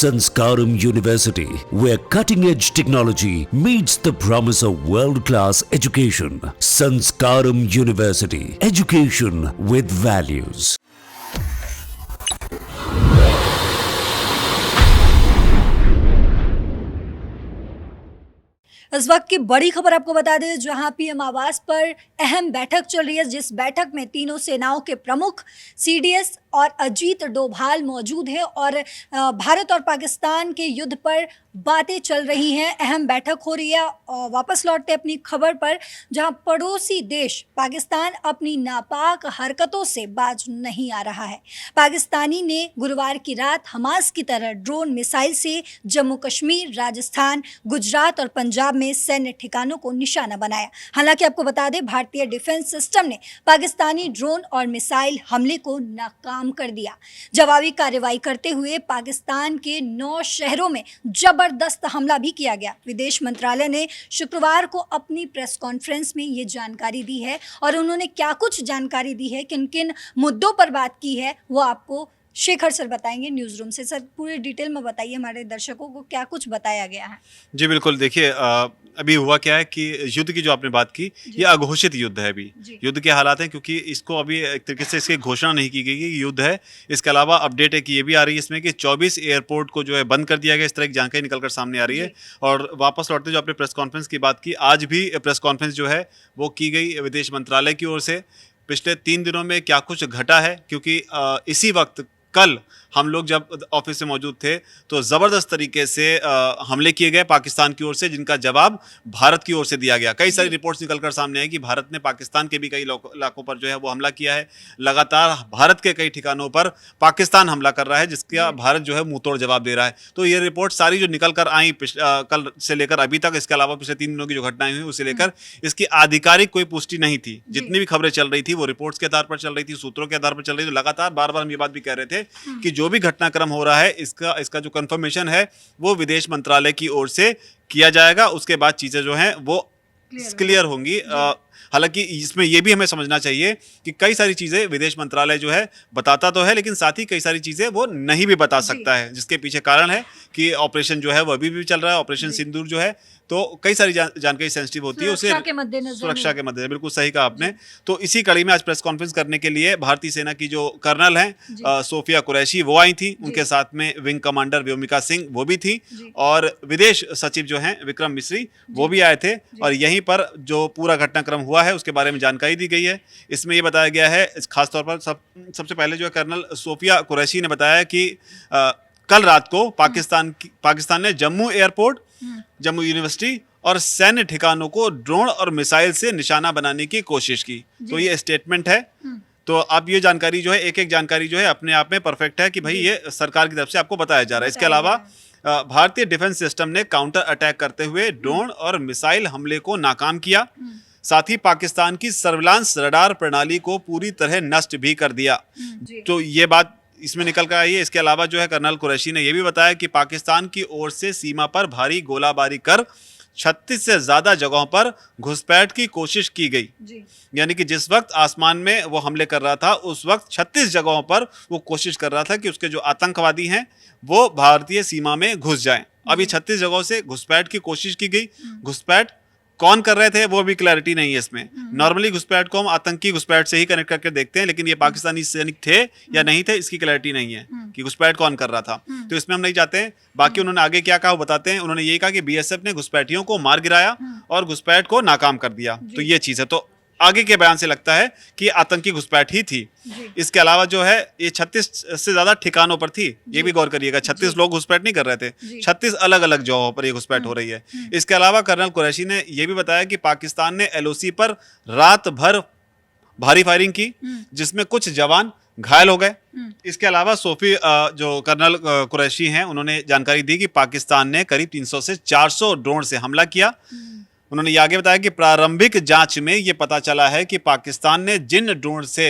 Sanskaram University, where cutting-edge technology meets the promise of world-class education. Sanskaram University, education with values. इस वक्त की बड़ी खबर आपको बता दें, जहां पीएम आवास पर अहम बैठक चल रही है, जिस बैठक में तीनों सेनाओं के प्रमुख सीडीएस और अजीत डोभाल मौजूद हैं और भारत और पाकिस्तान के युद्ध पर बातें चल रही हैं। अहम बैठक हो रही है। और वापस लौटते अपनी खबर पर, जहां पड़ोसी देश पाकिस्तान अपनी नापाक हरकतों से बाज नहीं आ रहा है। पाकिस्तानी ने गुरुवार की रात हमास की तरह ड्रोन मिसाइल से जम्मू कश्मीर, राजस्थान, गुजरात और पंजाब में सैन्य ठिकानों को निशाना बनाया। हालांकि आपको बता दें, भारतीय डिफेंस सिस्टम ने पाकिस्तानी ड्रोन और मिसाइल हमले को नाकाम कर दिया। जवाबी कार्रवाई करते हुए पाकिस्तान के 9 शहरों में जबरदस्त हमला भी किया गया। विदेश मंत्रालय ने शुक्रवार को अपनी प्रेस कॉन्फ्रेंस में ये जानकारी दी है और उन्होंने क्या कुछ जानकारी दी है, किन किन मुद्दों पर बात की है, वो आपको शेखर सर बताएंगे न्यूज़ रूम से। सर, पूरे डिटेल में बताइए हमारे दर्शकों को क्या कुछ बताया गया है। जी बिल्कुल, देखिए अभी हुआ क्या है कि युद्ध की जो आपने बात की, ये अघोषित युद्ध है। अभी युद्ध के हालात हैं, क्योंकि इसको अभी एक तरीके से इसकी घोषणा नहीं की गई कि युद्ध है। इसके अलावा अपडेट है कि ये भी आ रही है इसमें कि 24 एयरपोर्ट को जो है बंद कर दिया गया। इस तरह की जानकारी निकलकर सामने आ रही है। और वापस लौटते जो आपने प्रेस कॉन्फ्रेंस की बात की, आज भी प्रेस कॉन्फ्रेंस जो है वो की गई विदेश मंत्रालय की ओर से। पिछले 3 दिनों में क्या कुछ घटा है, क्योंकि इसी वक्त कल हम लोग जब ऑफिस में मौजूद थे तो ज़बरदस्त तरीके से हमले किए गए पाकिस्तान की ओर से, जिनका जवाब भारत की ओर से दिया गया। कई सारी रिपोर्ट्स निकलकर सामने आई कि भारत ने पाकिस्तान के भी कई इलाकों पर जो है वो हमला किया है। लगातार भारत के कई ठिकानों पर पाकिस्तान हमला कर रहा है, जिसका भारत जो है मुंहतोड़ जवाब दे रहा है। तो ये रिपोर्ट सारी जो निकल कर आई कल से लेकर अभी तक, इसके अलावा पिछले 3 दिनों की जो घटनाएं हुई उसे लेकर इसकी आधिकारिक कोई पुष्टि नहीं थी। जितनी भी खबरें चल रही थी वो रिपोर्ट्स के आधार पर चल रही थी, सूत्रों के आधार पर चल रही थी। लगातार बार बार हम ये बात भी कह रहे थे कि जो भी घटनाक्रम हो रहा है इसका जो कंफर्मेशन है वो विदेश मंत्रालय की ओर से किया जाएगा। उसके बाद चीजें जो हैं वो क्लियर होंगी। हालांकि इसमें यह भी हमें समझना चाहिए कि कई सारी चीजें विदेश मंत्रालय जो है बताता तो है, लेकिन साथ ही कई सारी चीजें वो नहीं भी बता सकता है, जिसके पीछे कारण है कि ऑपरेशन जो है वो अभी भी चल रहा है, ऑपरेशन सिंदूर जो है। तो कई सारी जानकारी सेंसिटिव होती है, उसे सुरक्षा के मद्देनजर, बिल्कुल सही कहा आपने। तो इसी कड़ी में आज प्रेस कॉन्फ्रेंस करने के लिए भारतीय सेना की जो कर्नल हैं सोफिया कुरैशी, वो आई थी। उनके साथ में विंग कमांडर व्योमिका सिंह वो भी थी, और विदेश सचिव जो हैं विक्रम मिश्री वो भी आए थे। और यहीं पर जो पूरा घटनाक्रम हुआ है उसके बारे में जानकारी दी गई है। इसमें ये बताया गया है, खासतौर पर सबसे पहले जो है कर्नल सोफिया कुरैशी ने बताया कि कल रात को पाकिस्तान ने जम्मू एयरपोर्ट, जम्मू यूनिवर्सिटी और सैन्य ठिकानों को ड्रोन और मिसाइल से निशाना बनाने की कोशिश की। तो ये स्टेटमेंट है। तो अब ये जानकारी जो है, एक जानकारी जो है अपने आप में परफेक्ट है कि भाई ये सरकार की तरफ से आपको बताया जा रहा है। इसके अलावा भारतीय डिफेंस सिस्टम ने काउंटर अटैक करते हुए ड्रोन और मिसाइल हमले को नाकाम किया। साथ ही पाकिस्तान की सर्विलांस रडार प्रणाली को पूरी तरह नष्ट भी कर दिया। तो ये बात इसमें निकल कर आई है। इसके अलावा जो है कर्नल कुरैशी ने यह भी बताया कि पाकिस्तान की ओर से सीमा पर भारी गोलाबारी कर 36 से ज्यादा जगहों पर घुसपैठ की कोशिश की गई। यानी कि जिस वक्त आसमान में वो हमले कर रहा था, उस वक्त 36 जगहों पर वो कोशिश कर रहा था कि उसके जो आतंकवादी हैं वो भारतीय सीमा में घुस जाएं। अभी 36 जगहों से घुसपैठ की कोशिश की गई। घुसपैठ कौन कर रहे थे वो भी क्लैरिटी नहीं है इसमें। नॉर्मली घुसपैठ को हम आतंकी घुसपैठ से ही कनेक्ट करके देखते हैं, लेकिन ये पाकिस्तानी सैनिक थे या नहीं थे इसकी क्लैरिटी नहीं है कि घुसपैठ कौन कर रहा था। तो इसमें हम नहीं जाते हैं। बाकी उन्होंने आगे क्या कहा वो बताते हैं। उन्होंने यही कहा कि बीएसएफ ने घुसपैठियों को मार गिराया और घुसपैठ को नाकाम कर दिया। तो ये चीज है। तो आगे के बयान से लगता है कि आतंकी घुसपैठ ही थी। इसके अलावा जो है ये 36 से ज्यादा ठिकानों पर थी। ये भी गौर करिएगा, 36 लोग घुसपैठ नहीं कर रहे थे, 36 अलग अलग जगहों पर ये घुसपैठ हो रही है। इसके अलावा कर्नल कुरैशी ने यह भी बताया कि पाकिस्तान ने एलओसी पर रात भर भारी फायरिंग की, जिसमें कुछ जवान घायल हो गए। इसके अलावा जो कर्नल कुरैशी हैं उन्होंने जानकारी दी कि पाकिस्तान ने करीब 300 से 400 ड्रोन से हमला किया। उन्होंने ये आगे बताया कि प्रारंभिक जांच में ये पता चला है कि पाकिस्तान ने जिन ड्रोन से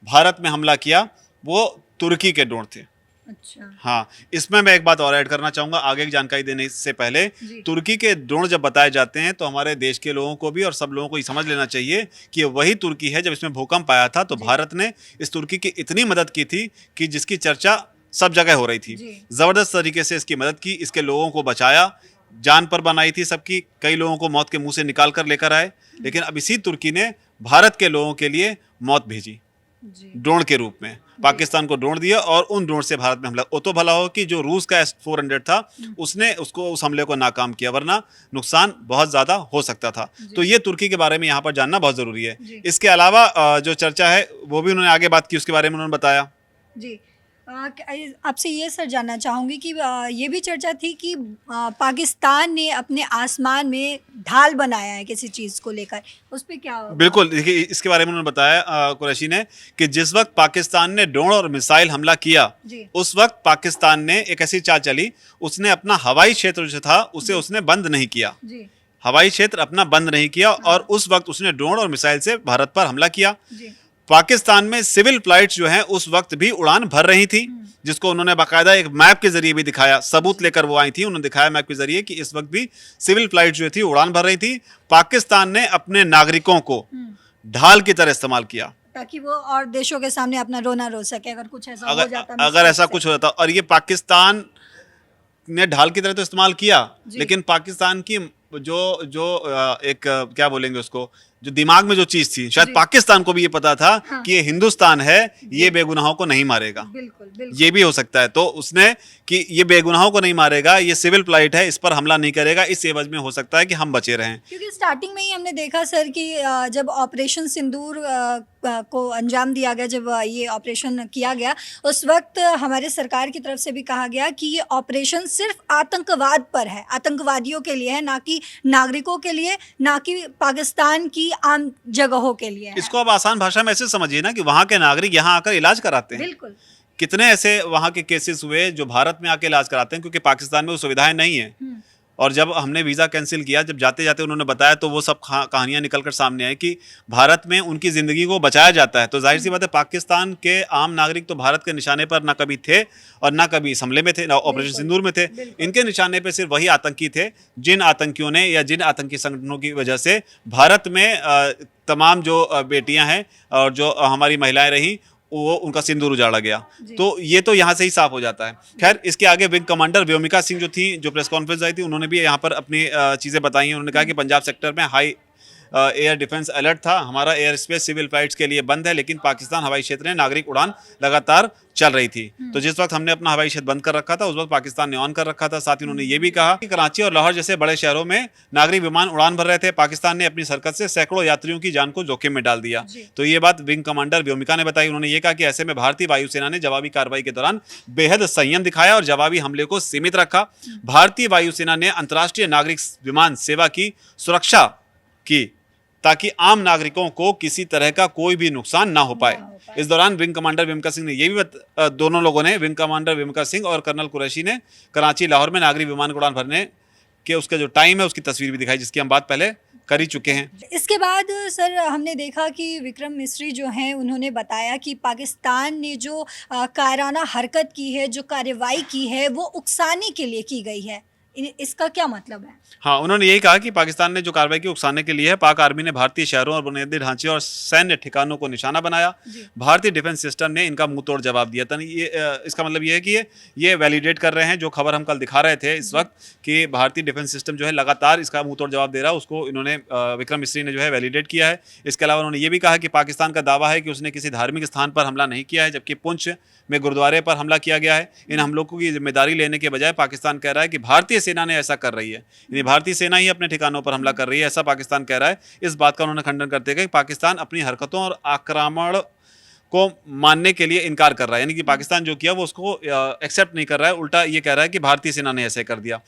भारत में हमला किया वो तुर्की के ड्रोन थे। अच्छा। हाँ, इसमें मैं एक बात और ऐड करना चाहूंगा आगे की जानकारी देने से पहले। तुर्की के ड्रोन जब बताए जाते हैं तो हमारे देश के लोगों को भी और सब लोगों को ये समझ लेना चाहिए कि वही तुर्की है जब इसमें भूकंप आया था तो भारत ने इस तुर्की की इतनी मदद की थी कि जिसकी चर्चा सब जगह हो रही थी। जी। जबरदस्त तरीके से इसकी मदद की, इसके लोगों को बचाया, जान पर बनाई थी सबकी, कई लोगों को मौत के मुंह से निकाल कर लेकर आए। लेकिन अब इसी तुर्की ने भारत के लोगों के लिए मौत भेजी जी। ड्रोन के रूप में, पाकिस्तान को ड्रोन दिया और उन ड्रोन से भारत में हमला। वो तो भला हो कि जो रूस का S-400 था उसने उसको उस हमले को नाकाम किया, वरना नुकसान बहुत ज्यादा हो सकता था। तो ये तुर्की के बारे में यहाँ पर जानना बहुत जरूरी है। जी। इसके अलावा जो चर्चा है वो भी उन्होंने आगे बात की, उसके बारे में उन्होंने बताया। जी। आपसे ये सर जानना चाहूँगी कि ये भी चर्चा थी कि पाकिस्तान ने अपने आसमान में ढाल बनाया है किसी चीज़ को लेकर, उस पे क्या? बिल्कुल, देखिए इसके बारे में उन्होंने बताया कुरैशी ने कि जिस वक्त पाकिस्तान ने ड्रोन और मिसाइल हमला किया, जी। उस वक्त पाकिस्तान ने एक ऐसी चाल चली, उसने अपना हवाई क्षेत्र जो था उसे उसने बंद नहीं किया। जी। हवाई क्षेत्र अपना बंद नहीं किया और उस वक्त उसने ड्रोन और मिसाइल से भारत पर हमला किया। जी। पाकिस्तान में सिविल फ्लाइट्स जो हैं उस वक्त भी उड़ान भर रही थी, जिसको उन्होंने बाकायदा एक मैप के जरिए भी दिखाया, सबूत लेकर वो आई थी, उन्होंने दिखाया मैप के जरिए कि इस वक्त भी सिविल फ्लाइट जो थी उड़ान भर रही थी। पाकिस्तान ने अपने नागरिकों को ढाल की तरह इस्तेमाल किया ताकि वो और देशों के सामने अपना रोना रो सके अगर कुछ ऐसा हो जाता। अगर ऐसा कुछ हो जाता। और ये पाकिस्तान ने ढाल की तरह तो इस्तेमाल किया, लेकिन पाकिस्तान की एक क्या बोलेंगे उसको, जो दिमाग में जो चीज थी, शायद पाकिस्तान को भी ये पता था कि ये हिंदुस्तान है, ये बेगुनाहों को नहीं मारेगा। बिल्कुल, बिल्कुल। ये भी हो सकता है। तो उसने कि ये बेगुनाहों को नहीं मारेगा, ये सिविल फ्लाइट है, इस पर हमला नहीं करेगा, इस एवज में हो सकता है कि हम बचे रहें। क्योंकि स्टार्टिंग में ही हमने देखा सर कि जब ऑपरेशन सिंदूर को अंजाम दिया गया, जब ये ऑपरेशन किया गया, उस वक्त हमारे सरकार की तरफ से भी कहा गया कि ये ऑपरेशन सिर्फ आतंकवाद पर है, आतंकवादियों के लिए है, ना कि नागरिकों के लिए, ना कि पाकिस्तान की आम जगहों के लिए है। इसको आप आसान भाषा में ऐसे समझिए ना कि वहाँ के नागरिक यहाँ आकर इलाज कराते हैं। बिल्कुल। कितने ऐसे वहाँ के केसेस हुए जो भारत में आके इलाज कराते हैं, क्योंकि पाकिस्तान में वो सुविधाएं नहीं है। और जब हमने वीज़ा कैंसिल किया, जब जाते जाते उन्होंने बताया, तो वो सब कहानियां निकल कर सामने आई कि भारत में उनकी ज़िंदगी को बचाया जाता है। तो जाहिर सी बात है, पाकिस्तान के आम नागरिक तो भारत के निशाने पर ना कभी थे और ना कभी इस हमले में थे, ना ऑपरेशन सिंदूर में थे। इनके निशाने पर सिर्फ वही आतंकी थे जिन आतंकियों ने या जिन आतंकी संगठनों की वजह से भारत में तमाम जो बेटियाँ हैं और जो हमारी महिलाएँ रहीं, वो उनका सिंदूर उजाड़ा गया। तो ये तो यहाँ से ही साफ हो जाता है। खैर, इसके आगे विंग कमांडर व्योमिका सिंह जो थी, जो प्रेस कॉन्फ्रेंस आई थी, उन्होंने भी यहाँ पर अपनी चीज़ें बताई हैं। उन्होंने कहा कि पंजाब सेक्टर में हाई एयर डिफेंस अलर्ट था, हमारा एयर स्पेस सिविल फ्लाइट्स के लिए बंद है, लेकिन पाकिस्तान हवाई क्षेत्र में नागरिक उड़ान लगातार चल रही थी। तो जिस वक्त हमने अपना हवाई क्षेत्र बंद कर रखा था, उस वक्त पाकिस्तान ने ऑन कर रखा था। साथ ही उन्होंने ये भी कहा कि कराची और लाहौर जैसे बड़े शहरों में नागरिक विमान उड़ान भर रहे थे, पाकिस्तान ने अपनी हरकत से सैकड़ों यात्रियों की जान को जोखिम में डाल दिया। तो ये बात विंग कमांडर व्योमिका ने बताई। उन्होंने ये कहा कि ऐसे में भारतीय वायुसेना ने जवाबी कार्रवाई के दौरान बेहद संयम दिखाया और जवाबी हमले को सीमित रखा। भारतीय वायुसेना ने अंतर्राष्ट्रीय नागरिक विमान सेवा की सुरक्षा की ताकि आम नागरिकों को किसी तरह का कोई भी नुकसान ना हो पाए। इस दौरान विंग कमांडर व्योमिका सिंह ने ये भी दोनों लोगों ने, विंग कमांडर व्योमिका सिंह और कर्नल कुरैशी ने, कराची लाहौर में नागरिक विमान उड़ान भरने के उसका जो टाइम है उसकी तस्वीर भी दिखाई, जिसकी हम बात पहले कर ही चुके हैं। इसके बाद सर हमने देखा कि विक्रम मिस्री जो हैं, उन्होंने बताया कि पाकिस्तान ने जो कायराना हरकत की है, जो कार्रवाई की है, वो उकसाने के लिए की गई है। इसका क्या मतलब है? हाँ, उन्होंने यही कहा कि पाकिस्तान ने जो कार्रवाई की उकसाने के लिए है। पाक आर्मी ने भारतीय शहरों और बुनियादी ढांचे और सैन्य ठिकानों को निशाना बनाया। भारतीय डिफेंस सिस्टम ने इनका मुंह तोड़ जवाब दिया था। इसका मतलब ये है कि ये वैलिडेट कर रहे हैं जो खबर हम कल दिखा रहे थे इस वक्त, कि भारतीय डिफेंस सिस्टम जो है लगातार इसका मुंह तोड़ जवाब दे रहा है। उसको इन्होंने, विक्रम मिस्री ने जो है वैलिडेट किया है। इसके अलावा उन्होंने ये भी कहा कि पाकिस्तान का दावा है कि उसने किसी धार्मिक स्थान पर हमला नहीं किया है, जबकि पुंछ में गुरुद्वारे पर हमला किया गया है। इन हमलों की जिम्मेदारी लेने के बजाय पाकिस्तान कह रहा है कि भारतीय सेना ने ऐसा कर रही है, यानी भारतीय सेना ही अपने ठिकानों पर हमला कर रही है, ऐसा पाकिस्तान कह रहा है। इस बात का उन्होंने खंडन करते हुए कि पाकिस्तान अपनी हरकतों और आक्रमण को मानने के लिए इनकार कर रहा है, यानी कि पाकिस्तान जो किया वो उसको एक्सेप्ट नहीं कर रहा है, उल्टा ये कह रहा है कि भारतीय सेना ने ऐसे कर दिया।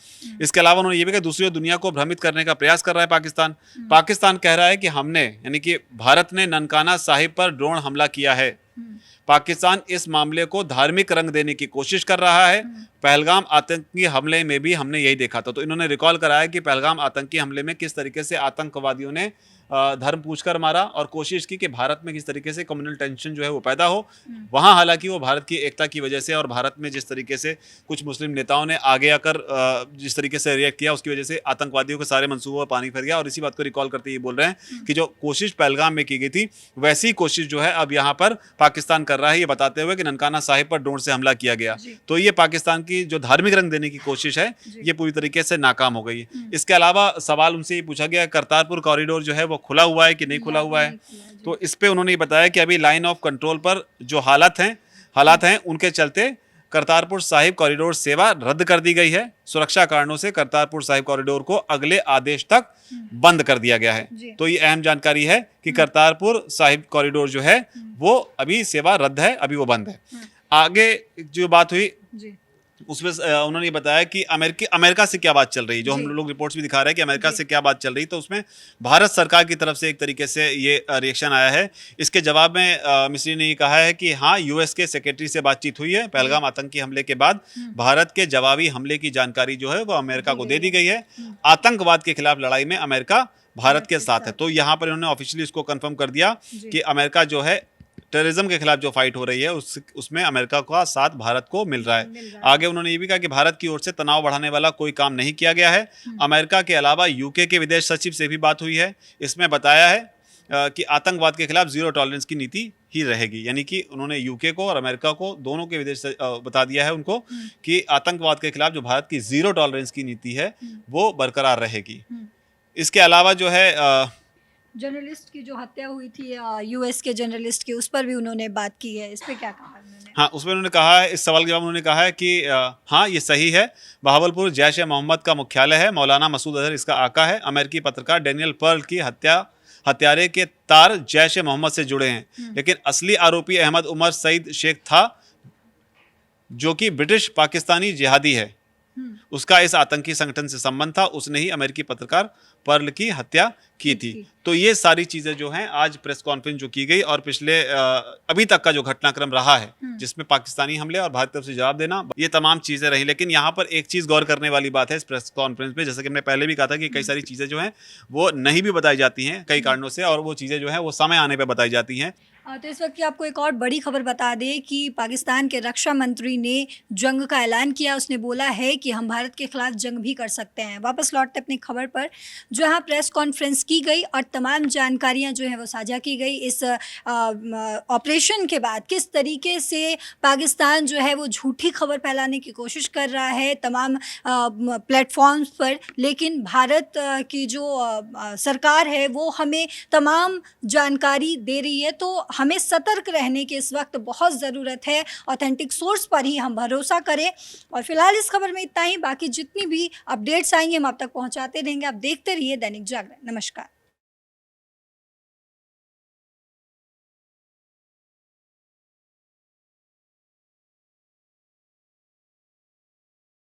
इसके अलावा उन्होंने ये भी कहा दूसरी दुनिया को भ्रमित करने का प्रयास कर रहा है पाकिस्तान। पाकिस्तान कह रहा है कि हमने, यानी कि भारत ने ननकाना साहिब पर ड्रोन हमला किया है। पाकिस्तान इस मामले को धार्मिक रंग देने की कोशिश कर रहा है। पहलगाम आतंकी हमले में भी हमने यही देखा था। तो इन्होंने रिकॉल कराया कि पहलगाम आतंकी हमले में किस तरीके से आतंकवादियों ने धर्म पूछकर मारा और कोशिश की कि भारत में किस तरीके से कम्युनल टेंशन जो है वो पैदा हो। वहाँ हालांकि वो भारत की एकता की वजह से और भारत में जिस तरीके से कुछ मुस्लिम नेताओं ने आगे आकर जिस तरीके से रिएक्ट किया उसकी वजह से आतंकवादियों के सारे मंसूबों पर पानी फिर गया। और इसी बात को रिकॉल करते ये बोल रहे हैं कि जो कोशिश पहलगाम में की गई थी वैसी कोशिश जो है अब यहाँ पर पाकिस्तान कर रहा है, ये बताते हुए कि ननकाना साहिब पर ड्रोन से हमला किया गया। तो ये पाकिस्तान की जो धार्मिक रंग देने की कोशिश है ये पूरी तरीके से नाकाम हो गई। इसके अलावा सवाल उनसे ये पूछा गया करतारपुर कॉरिडोर जो है वो खुला हुआ है कि नहीं खुला हुआ है। तो इस पे उन्होंने बताया कि अभी लाइन ऑफ कंट्रोल पर जो हालात हैं उनके चलते करतारपुर साहिब कॉरिडोर सेवा रद्द कर दी गई है। सुरक्षा कारणों से करतारपुर साहिब कॉरिडोर को अगले आदेश तक बंद कर दिया गया है। तो ये अहम जानकारी है कि करतारपुर साहिब कॉरिडोर जो है वो अभी सेवा रद्द है, अभी वो बंद है। आगे जो बात हुई उसमें उन्होंने ये बताया कि अमेरिका से क्या बात चल रही है, जो हम लोग रिपोर्ट्स भी दिखा रहे हैं कि अमेरिका से क्या बात चल रही है। तो उसमें भारत सरकार की तरफ से एक तरीके से ये रिएक्शन आया है। इसके जवाब में मिस्री ने ये कहा है कि हाँ, यूएस के सेक्रेटरी से बातचीत हुई है। पहलगाम आतंकी हमले के बाद भारत के जवाबी हमले की जानकारी जो है वो अमेरिका को दे दी गई है। आतंकवाद के खिलाफ लड़ाई में अमेरिका भारत के साथ है। तो यहाँ पर इन्होंने ऑफिशियली इसको कंफर्म कर दिया कि अमेरिका जो है टेररिज्म के खिलाफ जो फाइट हो रही है उसमें अमेरिका का साथ भारत को मिल रहा है। आगे उन्होंने ये भी कहा कि भारत की ओर से तनाव बढ़ाने वाला कोई काम नहीं किया गया है। अमेरिका के अलावा यूके के विदेश सचिव से भी बात हुई है। इसमें बताया है कि आतंकवाद के खिलाफ जीरो टॉलरेंस की नीति ही रहेगी। यानी कि उन्होंने यूके को और अमेरिका को दोनों के विदेश बता दिया है उनको कि आतंकवाद के खिलाफ जो भारत की जीरो टॉलरेंस की नीति है वो बरकरार रहेगी। इसके अलावा जो है जर्नलिस्ट की जो हत्या हुई थी यूएस के जर्नलिस्ट की, उस पर भी उन्होंने बात की है। इस पे क्या कहा उन्होंने? हाँ, उसमें उन्होंने कहा है, इस सवाल के जवाब उन्होंने कहा है कि हाँ ये सही है, बहावलपुर जैश ए मोहम्मद का मुख्यालय है, मौलाना मसूद अजहर इसका आका है। अमेरिकी पत्रकार डैनियल पर्ल की हत्यारे के तार जैश ए मोहम्मद से जुड़े हैं, लेकिन असली आरोपी अहमद उमर सईद शेख था जो कि ब्रिटिश पाकिस्तानी जिहादी है। उसका इस आतंकी संगठन से संबंध था, उसने ही अमेरिकी पत्रकार पर्ल की हत्या की थी। तो ये सारी चीजें जो हैं आज प्रेस कॉन्फ्रेंस जो की गई और पिछले अभी तक का जो घटनाक्रम रहा है जिसमें पाकिस्तानी हमले और भारत की तरफ से जवाब देना, ये तमाम चीजें रही। लेकिन यहाँ पर एक चीज गौर करने वाली बात है इस प्रेस कॉन्फ्रेंस पे, जैसे कि मैंने पहले भी कहा था कि कई सारी चीजें जो हैं वो नहीं भी बताई जाती हैं कई कारणों से, और वो चीजें जो है वो समय आने पर बताई जाती हैं। तो इस वक्त की आपको एक और बड़ी खबर बता दें कि पाकिस्तान के रक्षा मंत्री ने जंग का ऐलान किया। उसने बोला है कि हम भारत के खिलाफ जंग भी कर सकते हैं। वापस लौटते अपनी खबर पर, जो यहाँ प्रेस कॉन्फ्रेंस की गई और तमाम जानकारियाँ जो हैं वो साझा की गई इस ऑपरेशन के बाद। किस तरीके से पाकिस्तान जो है वो झूठी खबर फैलाने की कोशिश कर रहा है तमाम प्लेटफॉर्म्स पर, लेकिन भारत की जो सरकार है वो हमें तमाम जानकारी दे रही है। तो हमें सतर्क रहने की इस वक्त बहुत ज़रूरत है। ऑथेंटिक सोर्स पर ही हम भरोसा करें। और फिलहाल इस खबर में इतना ही। बाकी जितनी भी अपडेट्स आएंगे हम आप तक पहुंचाते रहेंगे। आप देखते रहिए दैनिक जागरण। नमस्कार।